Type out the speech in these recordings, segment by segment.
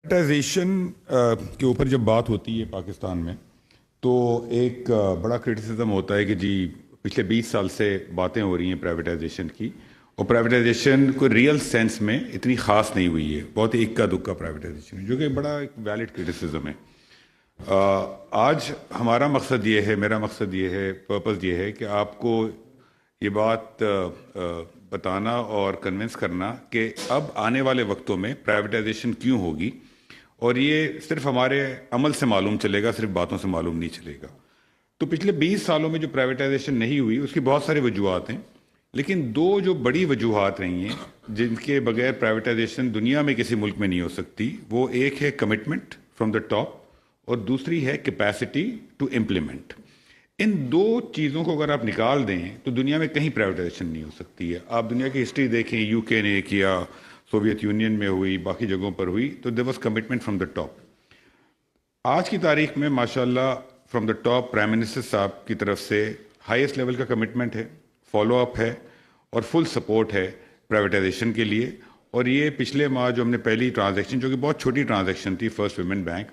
Privatisation के ऊपर जब बात होती है पाकिस्तान में तो एक बड़ा क्रिटिसिज्म होता है कि जी पिछले 20 साल से बातें हो रही हैं प्राइवेटाइजेशन की, और प्राइवेटाइजेशन कोई रियल सेंस में इतनी ख़ास नहीं हुई है, बहुत ही इक्का दुक्का प्राइवेटाइजेशन, जो कि बड़ा एक वैलिड क्रिटिसिज्म है। आज हमारा मकसद ये है, मेरा मकसद ये है, पर्पस ये है कि आपको ये बात बताना और कन्विंस करना कि अब आने वाले वक्तों में प्राइवेटाइजेशन क्यों होगी, और ये सिर्फ हमारे अमल से मालूम चलेगा, सिर्फ बातों से मालूम नहीं चलेगा। तो पिछले 20 सालों में जो प्राइवेटाइजेशन नहीं हुई उसकी बहुत सारी वजूहत हैं, लेकिन दो जो बड़ी वजूहत रही हैं जिनके बगैर प्राइवेटाइजेशन दुनिया में किसी मुल्क में नहीं हो सकती, वो एक है कमिटमेंट फ्रॉम द टॉप और दूसरी है कैपेसिटी टू इम्प्लीमेंट। इन दो चीज़ों को अगर आप निकाल दें तो दुनिया में कहीं प्राइवेटाइजेशन नहीं हो सकती है। आप दुनिया की हिस्ट्री देखें, यूके ने किया, सोवियत यूनियन में हुई, बाकी जगहों पर हुई, तो there was commitment from the top. आज की तारीख में माशाल्लाह from the top prime minister sahab की तरफ से हाईएस्ट लेवल का कमिटमेंट है, फॉलो अप है और फुल सपोर्ट है प्राइवेटाइजेशन के लिए। और ये पिछले माह जो हमने पहली ट्रांजैक्शन, जो कि बहुत छोटी ट्रांजैक्शन थी, फर्स्ट वुमेन बैंक,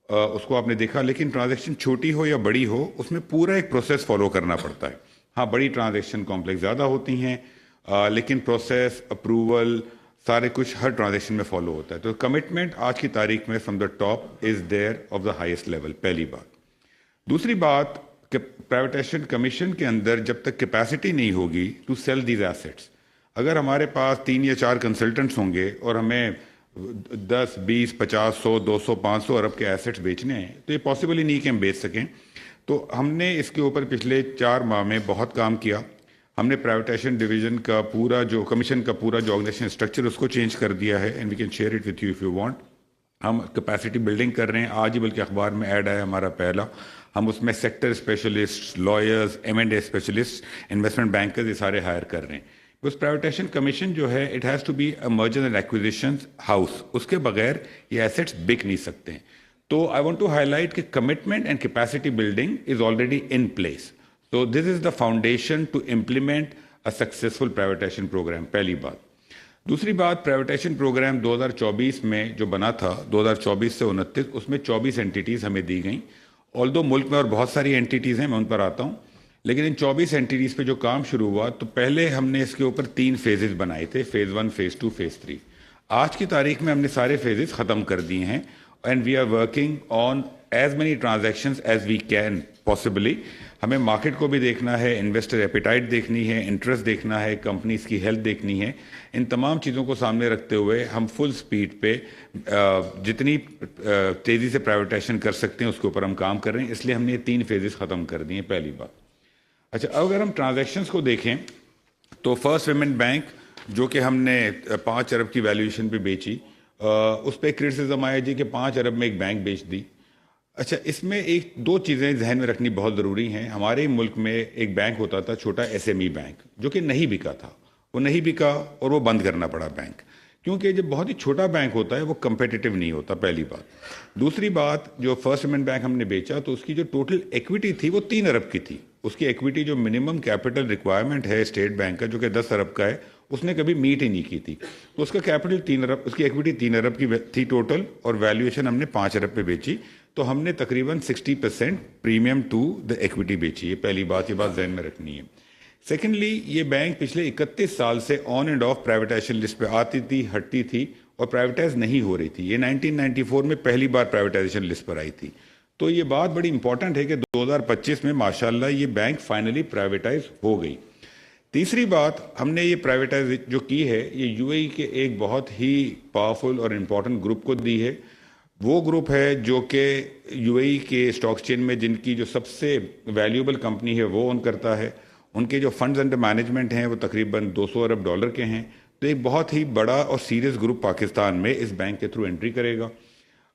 उसको आपने देखा, लेकिन ट्रांजैक्शन छोटी हो या बड़ी हो उसमें पूरा एक प्रोसेस फॉलो करना पड़ता है। हाँ, बड़ी ट्रांजैक्शन कॉम्प्लेक्स ज़्यादा होती हैं, लेकिन प्रोसेस, अप्रूवल, सारे कुछ हर ट्रांजैक्शन में फॉलो होता है। तो कमिटमेंट आज की तारीख में from the top is there of the highest level, पहली बात। दूसरी बात कि प्राइवेटाइजेशन कमीशन के अंदर जब तक कैपेसिटी नहीं होगी टू सेल दीज एसेट्स, अगर हमारे पास 3 या 4 कंसल्टेंट्स होंगे और हमें 10, 20, 50, 100, 200, 500 अरब के एसेट्स बेचने हैं, तो ये पॉसिबल ही नहीं कि हम बेच सकें। तो हमने इसके ऊपर पिछले 4 माह में बहुत काम किया। हमने प्राइवेटाइजेशन डिवीजन का पूरा जो कमीशन का पूरा जो ऑर्गेनाइजेशन स्ट्रक्चर उसको चेंज कर दिया है, and we can share it with you if you want. हम कैपेसिटी बिल्डिंग कर रहे हैं, आज ही बल्कि अखबार में ऐड आया हमारा पहला। हम उसमें sector specialist, lawyers, M&A specialist, investment bankers, ये सारे हायर कर रहे हैं। उस प्राइवेटाइजेशन कमीशन जो है, it has to be a merger and acquisition house, उसके बगैर ये एसेट्स बिक नहीं सकते हैं। तो आई वांट टू हाईलाइट कि commitment and capacity building is already in place. So this is the foundation to implement a successful privatization program, पहली बात। दूसरी बात, प्राइवेटाइजेशन प्रोग्राम 2024 में जो बना था, 2024 से 29, उसमें 24 एंटिटीज़ हमें दी गई। ऑल्दो मुल्क में और बहुत सारी एंटिटीज़ हैं, मैं उन पर आता हूँ, लेकिन इन 24 एंटिटीज़ पे जो काम शुरू हुआ, तो पहले हमने इसके ऊपर 3 फेजेस बनाए थे, फेज़ 1, फेज़ 2, फेज़ 3। आज की तारीख में हमने सारे फेजेस ख़त्म कर दिए हैं, and we are working on as many transactions as we can possibly. हमें मार्केट को भी देखना है, इन्वेस्टर एपिटाइट देखनी है, इंटरेस्ट देखना है, कंपनीज की हेल्थ देखनी है। इन तमाम चीज़ों को सामने रखते हुए हम फुल स्पीड पे जितनी तेज़ी से प्राइवेटाइजेशन कर सकते हैं उसके ऊपर हम काम कर रहे हैं, इसलिए हमने ये 3 फेजेस ख़त्म कर दिए, पहली बात। अच्छा, अब अगर हम ट्रांजैक्शंस को देखें तो फर्स्ट वुमेन बैंक जो कि हमने 5 अरब की वैल्यूएशन पे बेची, उस पर क्रिटिसिज्म आया जी कि 5 अरब में एक बैंक बेच दी। अच्छा, इसमें 1-2 चीज़ें जहन में रखनी बहुत ज़रूरी हैं। हमारे मुल्क में एक बैंक होता था, छोटा SME बैंक, जो कि नहीं बिका था, वो नहीं बिका और वो बंद करना पड़ा बैंक, क्योंकि जब बहुत ही छोटा बैंक होता है वो कंपेटिटिव नहीं होता, पहली बात। दूसरी बात, जो फर्स्ट वुमेन बैंक हमने बेचा तो उसकी जो टोटल इक्विटी थी वो 3 अरब की थी। उसकी इक्विटी जो मिनिमम कैपिटल रिक्वायरमेंट है स्टेट बैंक का, जो कि 10 अरब का है, उसने कभी मीट ही नहीं की थी। तो उसका कैपिटल 3 अरब, उसकी इक्विटी 3 अरब की थी टोटल, और वैल्यूएशन हमने 5 अरब पे बेची। तो हमने तकरीबन 60% प्रीमियम टू द इक्विटी बेची है, पहली बात, ये बात जहन में रखनी है। सेकेंडली, ये बैंक पिछले 31 साल से on end of privatisation list पे आती थी, हटती थी और प्राइवेटाइज नहीं हो रही थी। ये 1994 में पहली बार प्राइवेटाइजेशन लिस्ट पर आई थी। तो ये बात बड़ी इंपॉर्टेंट है कि 2025 में माशाल्लाह ये बैंक फाइनली प्राइवेटाइज हो गई। तीसरी बात, हमने ये प्राइवेटाइज जो की है, ये UAE के एक बहुत ही पावरफुल और इम्पॉर्टेंट ग्रुप को दी है। वो ग्रुप है जो कि UAE के स्टॉक चेन में जिनकी जो सबसे वैल्यूएबल कंपनी है वो ओन करता है। उनके जो फंड्स अंडर मैनेजमेंट हैं वो तकरीबन 200 अरब डॉलर के हैं। तो एक बहुत ही बड़ा और सीरियस ग्रुप पाकिस्तान में इस बैंक के थ्रू एंट्री करेगा।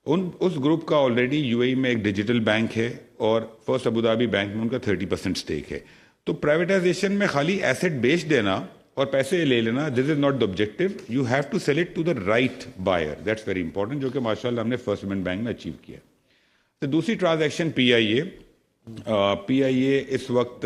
उस ग्रुप का ऑलरेडी UAE में एक डिजिटल बैंक है और फर्स्ट अबू धाबी बैंक में उनका 30% स्टेक है। तो प्राइवेटाइजेशन में खाली एसेट बेच देना और पैसे ले लेना, this is not the objective. You have to sell it to the right buyer, that's very important, जो कि माशाल्लाह हमने फर्स्ट वुमेन बैंक में अचीव किया। तो दूसरी ट्रांजैक्शन PIA इस वक्त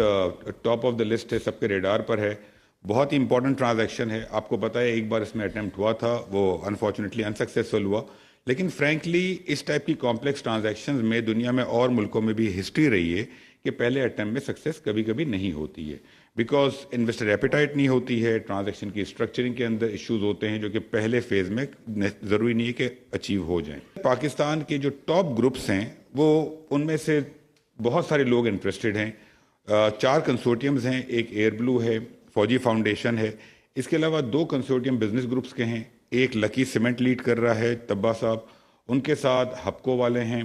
टॉप ऑफ द लिस्ट है, सबके रेडार पर है। بہت ہی امپورٹنٹ ٹرانزیکشن ہے. آپ کو پتہ ہے ایک بار اس میں اٹیمپٹ ہوا تھا, وہ انفارچونیٹلی انسکسیسفل ہوا. لیکن فرینکلی اس ٹائپ کی کمپلیکس ٹرانزیکشنز میں دنیا میں اور ملکوں میں بھی ہسٹری رہی ہے کہ پہلے اٹیمپٹ میں سکسیس کبھی کبھی نہیں ہوتی ہے, بیکاز انویسٹر ایپیٹائٹ نہیں ہوتی ہے, ٹرانزیکشن کی اسٹرکچرنگ کے اندر ایشوز ہوتے ہیں جو کہ پہلے فیز میں ضروری نہیں ہے کہ اچیو ہو جائیں. پاکستان کے جو ٹاپ گروپس ہیں وہ ان میں سے بہت سارے لوگ انٹرسٹڈ ہیں. 4 کنسورٹیمز ہیں, ایک ایئر بلو ہے, فوجی فاؤنڈیشن ہے, اس کے علاوہ 2 کنسورٹیم بزنس گروپس کے ہیں. ایک لکی سیمنٹ لیڈ کر رہا ہے طبا صاحب, ان کے ساتھ ہپکو والے ہیں,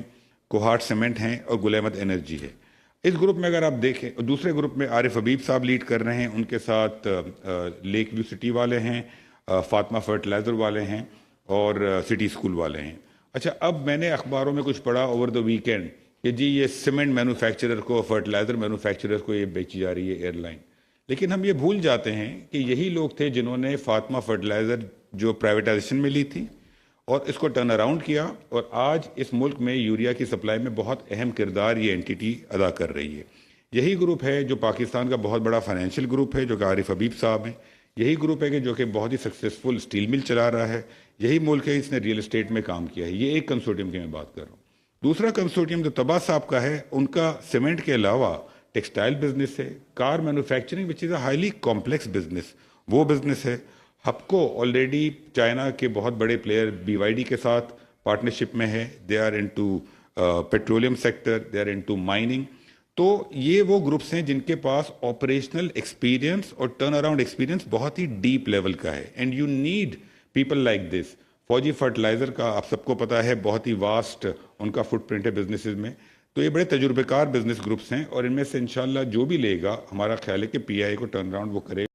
کوہاٹ سیمنٹ ہیں, اور گل احمد انرجی ہے. اس گروپ میں اگر آپ دیکھیں, دوسرے گروپ میں عارف حبیب صاحب لیڈ کر رہے ہیں, ان کے ساتھ لیک ویو سٹی والے ہیں, فاطمہ فرٹیلائزر والے ہیں, اور سٹی اسکول والے ہیں. اچھا, اب میں نے اخباروں میں کچھ پڑھا اوور دا ویکینڈ کہ جی یہ سیمنٹ مینوفیکچرر کو, فرٹیلائزر مینوفیکچرر کو یہ بیچی جا رہی ہے ایئر لائن. لیکن ہم یہ بھول جاتے ہیں کہ یہی لوگ تھے جنہوں نے فاطمہ فرٹیلائزر جو پرائیویٹائزیشن میں لی تھی اور اس کو ٹرن اراؤنڈ کیا, اور آج اس ملک میں یوریا کی سپلائی میں بہت اہم کردار یہ اینٹیٹی ادا کر رہی ہے. یہی گروپ ہے جو پاکستان کا بہت بڑا فائنینشیل گروپ ہے, جو کہ عارف حبیب صاحب ہیں. یہی گروپ ہے کہ جو کہ بہت ہی سکسیسفل اسٹیل مل چلا رہا ہے. یہی ملک ہے اس نے ریئل اسٹیٹ میں کام کیا ہے. یہ ایک کنسورٹیم کی میں بات کر رہا ہوں. دوسرا کنسورٹیم جو طبا صاحب کا ہے, ان کا سیمنٹ کے علاوہ ٹیکسٹائل بزنس ہے, car manufacturing which is a highly complex business, وہ بزنس ہے. ہپکو آلریڈی چائنا کے بہت بڑے پلیئر بی وائی ڈی کے ساتھ پارٹنرشپ میں ہے. They are into petroleum sector, they are into mining. تو یہ وہ گروپس ہیں جن کے پاس آپریشنل ایکسپیرینس اور ٹرن اراؤنڈ ایکسپیرینس بہت ہی ڈیپ لیول کا ہے, and you need people like this. Fauji Fertilizer کا آپ سب کو پتا ہے بہت ہی واسٹ ان کا فٹ پرنٹ ہے بزنسز میں. تو یہ بڑے تجربے کار بزنس گروپس ہیں, اور ان میں سے انشاءاللہ جو بھی لے گا, ہمارا خیال ہے کہ پی آئی کو ٹرن اراؤنڈ وہ کرے.